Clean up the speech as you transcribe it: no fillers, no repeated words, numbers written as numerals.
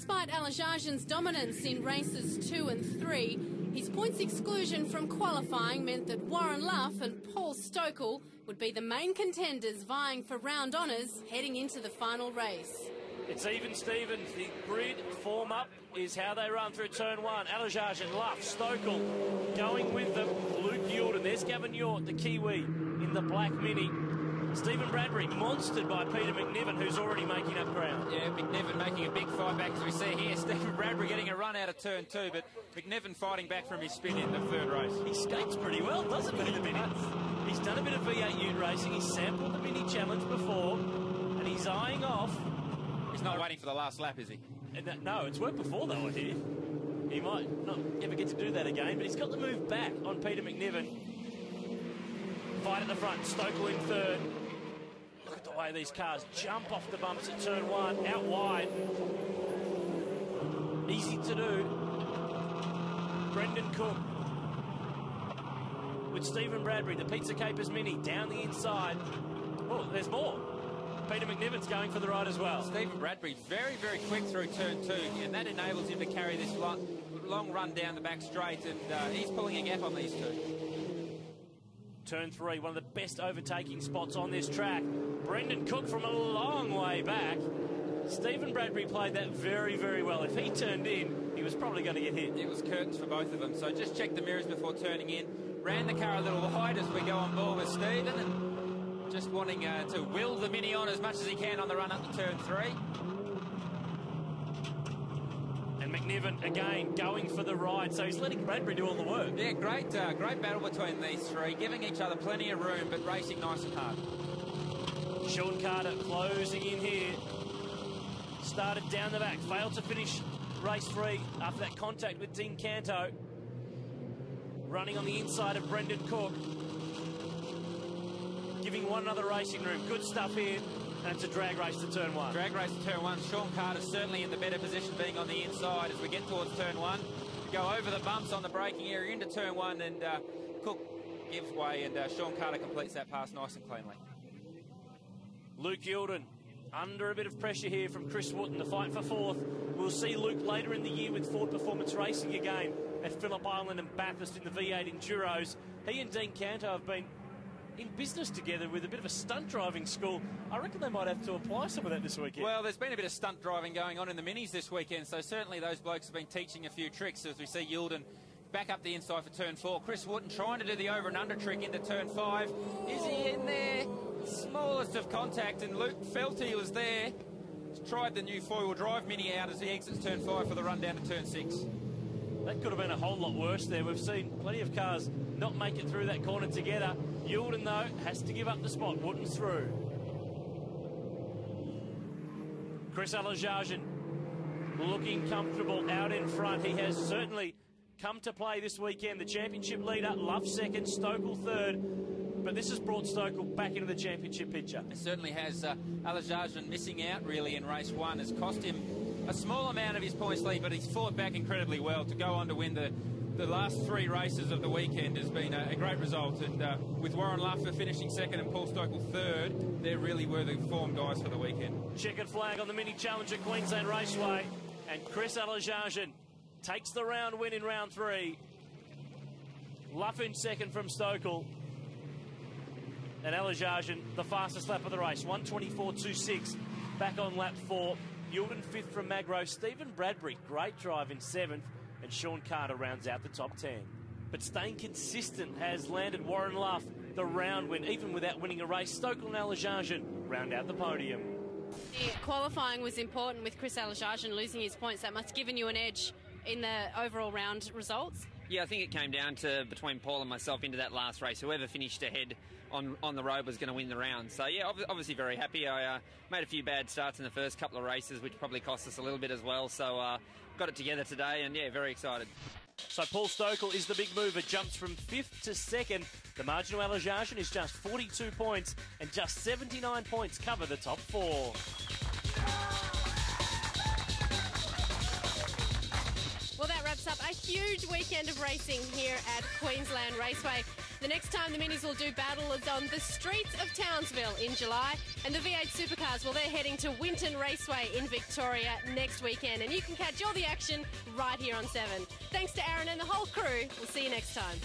despite Alazhajan's dominance in races 2 and 3, his points exclusion from qualifying meant that Warren Luff and Paul Stokel would be the main contenders vying for round honours heading into the final race. It's even Stevens. The grid form up is how they run through turn 1. Alazhajan, Luff, Stokel going with them. Luke Youlden. There's Gavin York, the Kiwi, in the black Mini. Stephen Bradbury monstered by Peter McNiven, who's already making up ground. Yeah, McNiven making a big fight back, as we see here. Stephen Bradbury getting a run out of turn 2, but McNiven fighting back from his spin in the third race. He skates pretty well, doesn't he, the Mini? He's done a bit of V8 ute racing. He's sampled the Mini Challenge before, and he's eyeing off. He's not waiting for the last lap, is he? No, it's worked before, though, I hear. He might not ever get to do that again, but he's got the move back on Peter McNiven. Fight at the front, Stokel in third. Look at the way these cars jump off the bumps at turn 1, out wide. Easy to do. Brendan Cook with Stephen Bradbury, the Pizza Capers Mini, down the inside. Oh, there's more. Peter McNiven's going for the ride as well. Stephen Bradbury very, very quick through turn 2, and that enables him to carry this long run down the back straight, and he's pulling a gap on these two. Turn 3, one of the best overtaking spots on this track. Brendan Cook from a long way back. Stephen Bradbury played that very, very well. If he turned in, he was probably going to get hit. It was curtains for both of them, so just check the mirrors before turning in. Ran the car a little wide as we go on board with Stephen, and just wanting to will the Mini on as much as he can on the run up to turn 3. And McNiven, again, going for the ride, so he's letting Bradbury do all the work. Yeah, great battle between these three, giving each other plenty of room, but racing nice and hard. Sean Carter closing in here. Started down the back, failed to finish race 3 after that contact with Dean Canto. Running on the inside of Brendan Cook. Giving one another racing room. Good stuff here. And it's a drag race to turn 1. Drag race to turn 1. Sean Carter's certainly in the better position being on the inside as we get towards turn 1. We go over the bumps on the braking area into turn 1, and Cook gives way, and Sean Carter completes that pass nice and cleanly. Luke Youlden under a bit of pressure here from Chris Wotton, the fight for 4th. We'll see Luke later in the year with Ford Performance Racing again at Phillip Island and Bathurst in the V8 Enduros. He and Dean Canto have been in business together with a bit of a stunt driving school. I reckon they might have to apply some of that this weekend. Well, there's been a bit of stunt driving going on in the Minis this weekend, so certainly those blokes have been teaching a few tricks as we see Youlden back up the inside for turn 4. Chris Wotton trying to do the over and under trick into turn 5. Is he in there? Smallest of contact, and Luke felt he was there. He's tried the new four-wheel drive Mini out as he exits turn 5 for the run down to turn 6. That could have been a whole lot worse there. We've seen plenty of cars not make it through that corner together. Youlden, though, has to give up the spot. Wotton's through. Chris Alazhajan looking comfortable out in front. He has certainly come to play this weekend. The championship leader, Luff second, Stokel third. But this has brought Stokel back into the championship picture. It certainly has. Alazhajan missing out really in race 1 has cost him a small amount of his points lead, but he's fought back incredibly well to go on to win the last 3 races of the weekend. Has been a great result, and with Warren Luffer finishing second and Paul Stokel third, they really were the form guys for the weekend. Checkered flag on the Mini Challenge at Queensland Raceway, and Chris Alazhajan takes the round win in round 3. Luff in second from Stokel. And Alazhajan, the fastest lap of the race, 1:24.26, back on lap 4. Youlden 5th from Magro. Stephen Bradbury, great drive in 7th. And Sean Carter rounds out the top 10. But staying consistent has landed Warren Luff the round win, even without winning a race. Stokel and Alazhajan round out the podium. The qualifying was important with Chris Alazhajan losing his points. That must have given you an edge in the overall round results. Yeah, I think it came down to between Paul and myself into that last race. Whoever finished ahead on the road was going to win the round. So, yeah, obviously very happy. I made a few bad starts in the first couple of races, which probably cost us a little bit as well. So, got it together today, and, yeah, very excited. So Paul Stokel is the big mover, jumps from 5th to 2nd. The margin of Alazhajan is just 42 points, and just 79 points cover the top 4. Well, that wraps up a huge weekend of racing here at Queensland Raceway. The next time the Minis will do battle is on the streets of Townsville in July. And And the V8 Supercars, well, they're heading to Winton Raceway in Victoria next weekend. And you can catch all the action right here on 7. Thanks to Aaron and the whole crew. We'll see you next time.